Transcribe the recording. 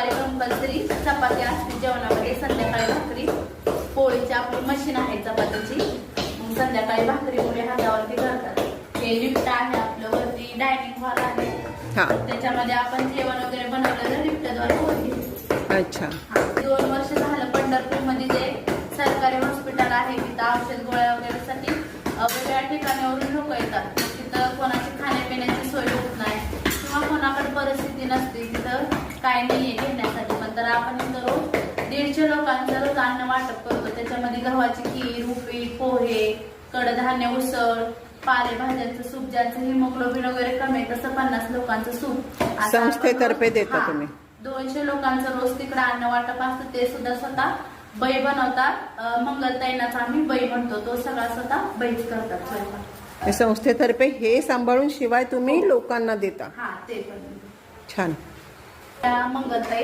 Compulsory चपाती असते जेवणामध्ये, संध्याकाळी भाकरी, पोळीची आपली मशीन आहे चपातीची, मग संध्याकाळी भाकरी मुले हातावरती करतात. हे लिफ्ट आहे आपलं, वरती डायनिंग हॉल आहे, त्याच्यामध्ये आपण जेवण वगैरे बनवलेलं लिफ्टद्वारे होईल. अच्छा. 2 वर्ष झालं पंढरपूर मध्ये जे सरकारी हॉस्पिटल आहे तिथं औषध गोळ्या वगैरे साठी वेगवेगळ्या ठिकाणावरून लोक येतात. तिथं कोणाची खाण्यापिण्याची सोय होत नाही किंवा कोणाकडे परिस्थिती नसते, तिथं काय नाहीये घेण्यासाठी, तर आपण इथं रोज 150 लोकांचं रोज अन्न वाटप करतो. त्याच्यामध्ये गव्हाची खीर, उपीट, पोहे, कडधान्य, उसळ, पालेभाज्यांचं सूप, ज्यांचं हिमोग्लोबिन वगैरे कमी आहे तसं 50 लोकांचं सूप संस्थेतर्फे देता तुम्ही. 200 लोकांचं रोज तिकडे अन्न वाटप असतं. ते सुद्धा स्वतः बाई बनवतात. मंगलताईंनाच आम्ही बाई म्हणतो, तो सगळा स्वतः बाईच करतात स्वयंपाक. संस्थेतर्फे हे सांभाळून शिवाय तुम्ही लोकांना देता. ते पण छान. मंगलताई